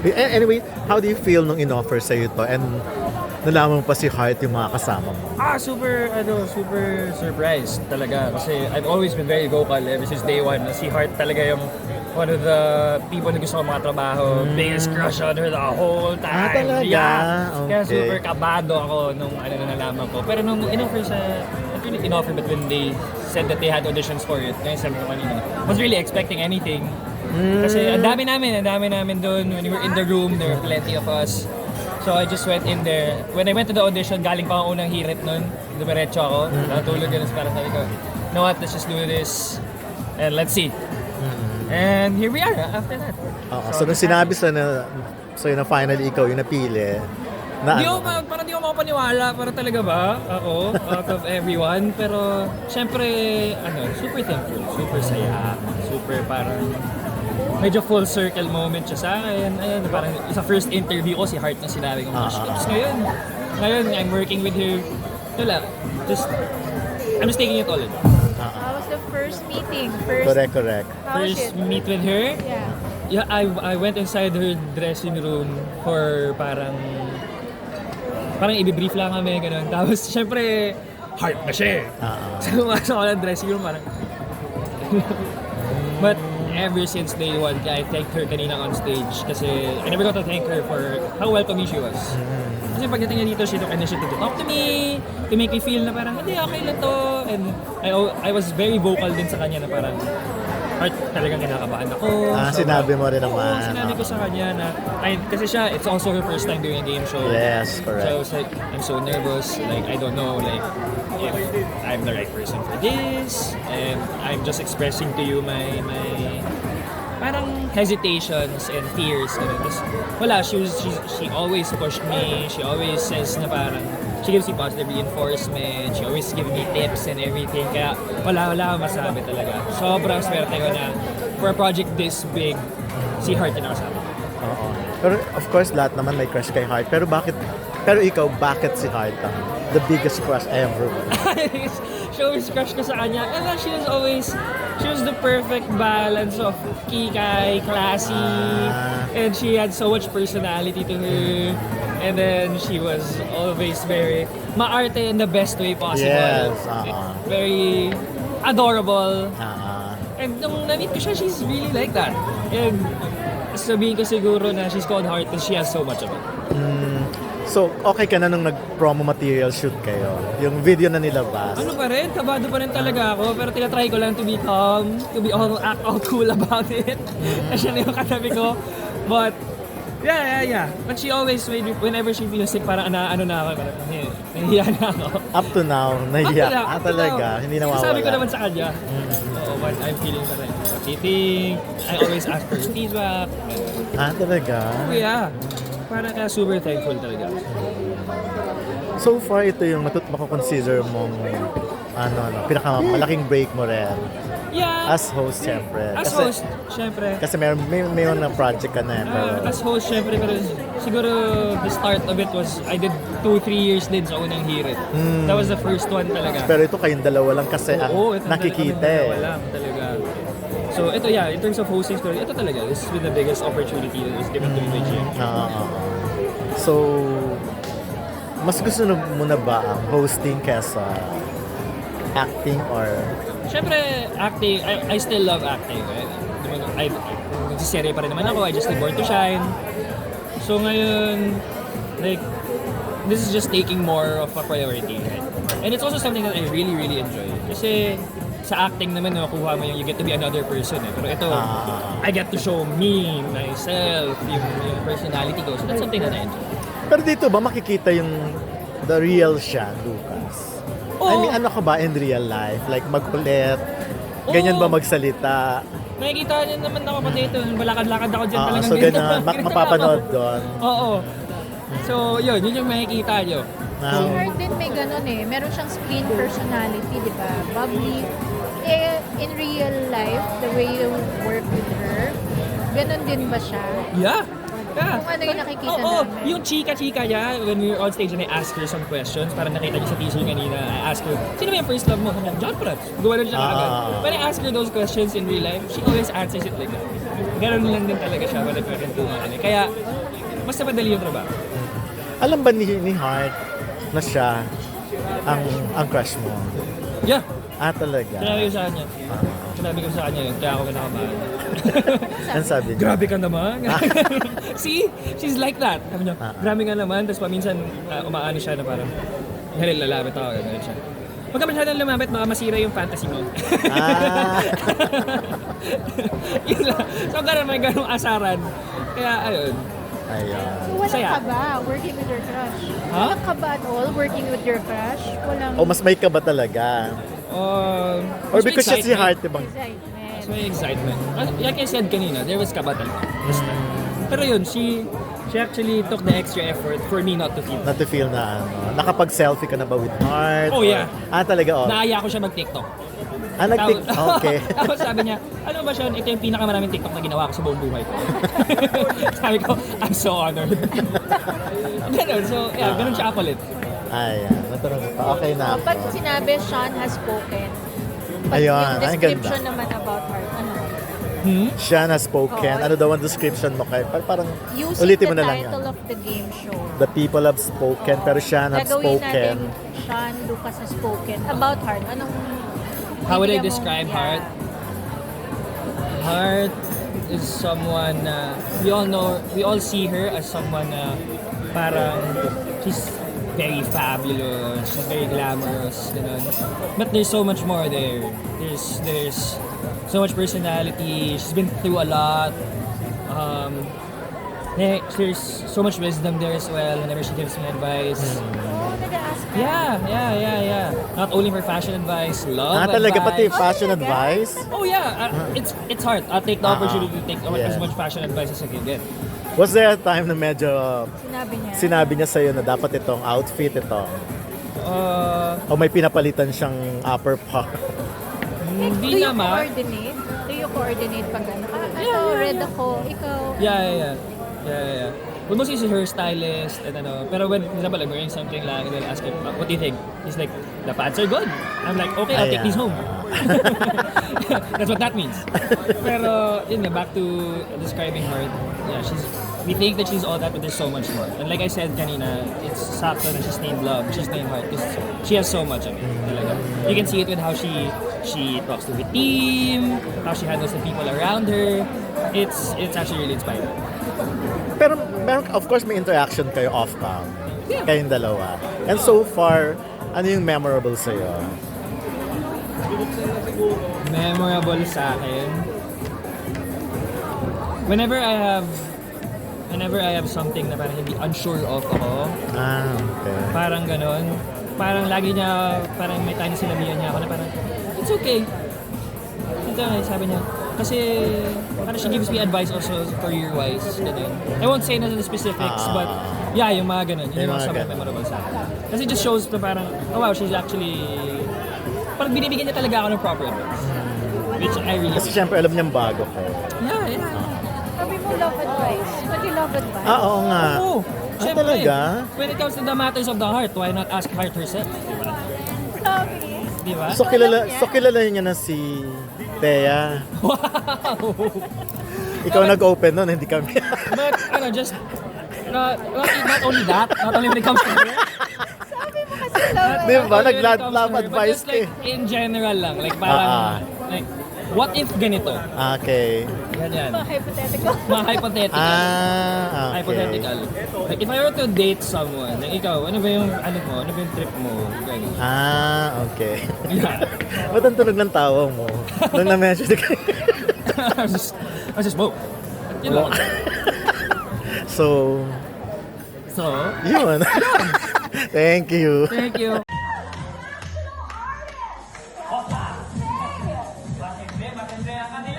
Anyway, how do you feel nung in-offer sa'yo to? And nalaman mo pa si Heart yung mga kasama mo? Super surprised talaga. Kasi I've always been very vocal ever since day one. Si Heart talaga yung one of the people na gusto ko mga trabaho. Biggest crush on her the whole time. talaga? Yeah. Kaya Okay. super kabado ako nung nalaman ko. Pero nung in-offer not really in-offer, but when they said that they had auditions for it, kaya sabi ko kanina, was really expecting anything. Kasi ang dami namin doon. When we were in the room, there were plenty of us. So I just went in there. When I went to the audition, galing pa ang unang hirit nun. Dumiretso ako. Natulog yun. Parang sabi ko, you know what, let's just do this. And let's see. And here we are after that. So nung sinabi sa'yo na finally ikaw yung napili, na Parang di ko makapaniwala. Parang talaga ba ako out of everyone. Pero syempre, super thankful. Super saya. Super parang medyo full circle moment siya sa akin. Ayun, parang sa first interview ko, si Heart na sinabi ko, tapos ngayon, I'm working with her. Wala, I'm just taking it all in. How was the first meeting? Correct. How was First it? meet with her, Yeah. I went inside her dressing room for parang i-brief lang kami, ganun. Tapos, syempre, Heart na siya eh. So, pumasok ako ng dressing room, parang But ever since day one, I thanked her kanina on stage kasi I never got to thank her for how welcoming she was. Kasi pagdating niya dito, she took initiative to talk to me, to make me feel na parang, hindi, okay lang to. And I was very vocal din sa kanya na parang, Heart, talagang kinakabahan ako. Sinabi mo rin naman. Oo, sinabi ko sa kanya na, kasi siya, it's also her first time doing a game show. Yes, correct. So I was like, I'm so nervous, like, I don't know, like, if I'm the right person for this, and I'm just expressing to you my parang hesitations and fears. Tapos, wala, she always pushed me, she always says na parang, she gives me positive reinforcement, she always gives me tips and everything, kaya wala akong masabi talaga. Sobrang swerte ko na for a project this big, si Heart yung nakasama. Oo. Pero of course, lahat naman may crush kay Heart. Pero ikaw, bakit si Heart ang the biggest crush ever? She always crush ko sa kanya. And then she was the perfect balance of kikay, classy, and she had so much personality to her. And then she was always very maarte in the best way possible. Yes, Very adorable. And And nung na-meet ko siya, she's really like that. And sabihin ko siguro na she's called Heart because she has so much of it. So, okay ka na nung nag-promo material shoot kayo? Yung video na nilabas? Ano pa rin? Kabado pa rin talaga ako. Pero tinatry ko lang to be calm, to be act all cool about it. Kasi na yung katabi ko. But, yeah. But she always, whenever she feels sick, parang ano na ako. Nahihiya na ako. Up to now, nahiya. Up to Talaga? now. Hindi nawawala? Sabi ko naman sa kanya. What I'm feeling pa rin. What do you think? I always ask for feedback. Talaga? Oh, yeah. Parang kaya super thankful talaga. So far, ito yung mako-consider mong pinakamalaking break mo rin. Yeah. As host, syempre. As host, syempre. Kasi may mga project ka na. Pero, As host, syempre, pero siguro the start of it was, I did 2-3 years din sa unang hirit. That was the first one talaga. pero ito kayong dalawa lang kasi ang ito nakikita eh. Wala talaga. So ito in terms of hosting story, ito talaga, this has been the biggest opportunity that was given to me by GM. So, mas gusto mo na ba ang hosting kesa acting or... Siyempre, acting, I still love acting. Nagsiserye pa rin naman ako, I just did Born to Shine. So ngayon, like, this is just taking more of a priority. Right? And it's also something that I really, really enjoy. Kasi sa acting naman, nakuha mo yung you get to be another person. Pero ito, I get to show me, myself, yung personality ko. So that's something that I enjoy. Pero dito ba makikita yung the real siya, Lucas? I mean, ano ka ba in real life? Like magkulit? Ganyan ba magsalita? Nakikita niyo naman ako pa dito. Balakad-lakad ako dyan talagang So ganyan, mapapanood doon. Oo. So yun yung makikita niyo. Si Heart din may ganun eh. Meron siyang screen personality, di ba? Bubbly. In real life, the way you work with her, ganun din ba siya? Yeah. Yeah. Kung ano yung nakikita Oo, namin. yung chika-chika niya, when we were on stage and I asked her some questions, parang nakita niyo sa teaser kanina, I asked her, sino ba yung first love mo? Sabi niya, John Prats. Gumano siya agad. When I ask her those questions in real life, she always answers it like that. Ganun lang din talaga siya, when nagkwentuhan kami. Kaya, mas napadali yung trabaho. Alam ba ni Heart na siya ang crush mo? Yeah, Talaga. sinabi ko sa kanya. Sinabi ko sa kanya yun, kaya ako kinakabahan. Ano sabi niya? Grabe ka naman. See? She's like that. Sabi niya, grabe ka naman. Tapos paminsan, umaano siya na parang, halil, lalapit ako. Ganun siya. Huwag ka masyadong lumapit, baka masira yung fantasy mo. Yun lang. So, ganun, may ganung asaran. Kaya, ayun. Ayun. So, walang Saya. kaba working with your crush? Ha? Walang kaba at all working with your crush? Walang O mas may ka ba talaga? Or Or because siya si Heart, diba? excitement. Mas may excitement. Like I said kanina, there was kaba talaga. Basta. Pero yun, she actually took the extra effort for me not to feel. Not to feel na nakapag-selfie ka na ba with Heart? Oh, yeah. Talaga, Naaya ko siya mag-TikTok. Nag-tik. Okay. Tapos sabi niya, ano ba siya, ito yung pinakamaraming TikTok na ginawa ko sa buong buhay ko. Sabi ko, I'm so honored. Ganun, so yeah, ganun siya akulit. Ayan. Natanong ko pa. Okay na ako. Pag sinabi, Sean has spoken. Pag Ayun, yung ang description ganda. naman about Heart, ano? Siya na spoken. Oo. Ano daw ang description mo kay? Parang Using ulitin mo the na lang yan. title of the game show. The people have spoken, pero siya na Gagawin spoken. natin, Sean Lucas has spoken. About Heart, anong How would I bibigyan mo? describe Yeah. Heart? Heart is someone we all see her as someone parang she's very fabulous, she's very glamorous, ganun. But there's so much more there. There's so much personality. She's been through a lot. There's so much wisdom there as well whenever she gives me advice. Oh, nag-ask ka. Yeah. Not only for fashion advice, love Talaga pati advice. fashion talaga? advice? Oh yeah, it's hard. I'll take the opportunity to take Yeah. as much fashion advice as I can get. Was there a time na medyo Sinabi niya. sa'yo na dapat itong outfit ito? O Uh, may pinapalitan siyang upper part? Do hindi you naman. coordinate? Do you coordinate pag ano? Ito, red ako, ikaw. Yeah. Well, mostly she's her stylist and ano. Pero when, for example, I'm wearing something lang and then ask him, what do you think? He's like, the pants are good. I'm like, okay, I'll take Ayan. these home. That's what that means. Pero, yun nga, back to describing her, yeah, we think that she's all that, but there's so much more. And like I said kanina, it's sakto na she's named Love, she's named Heart, because she has so much of it, talaga. You can see it with how she talks to her team, how she handles the people around her. It's actually really inspiring. Pero meron, of course, may interaction kayo off-cam. Yeah. Kayong dalawa. And so far, ano yung memorable sa'yo? Memorable sa akin. Whenever I have something na parang hindi unsure of ako, Okay. parang ganon. Parang lagi niya, parang may time na sinabihan niya ako na parang, it's okay. Ito nga, sabi niya. Kasi, parang she gives me advice also career-wise. Ganun. I won't say na the specifics, but yeah, yung mga ganon. Yun yung mga sobrang memorable sa akin. Kasi it just shows na parang, oh wow, she's actually, parang binibigyan niya talaga ako ng proper advice. Which I really Kasi syempre, alam niyang bago kayo. Yeah. Sabi mo love advice. What do you love advice? Oo nga. Oo. Siyempre, Talaga? when it comes to the matters of the heart, why not ask Heart herself? Sabi. Di ba? So kilala niya na si Thea. Wow! Ikaw nag-open nun, hindi kami. But, just, not only that, not only when it comes to her, Sabi mo kasi love Di ba? not only when it comes to Nag-love her, advice but just like, in general lang, like parang, like, what if ganito? Okay. Ganyan. hypothetical. Mga hypothetical. Okay. Hypothetical. Like, if I were to date someone, like ikaw, ano ba yung trip mo? Ganyan. Okay. Yeah. Ba't ang tunog ng tawa mo? Nung na-mention ka. I was just, whoa. Yun lang. So, yun. Thank you. Thank you. Matindi ang kanyang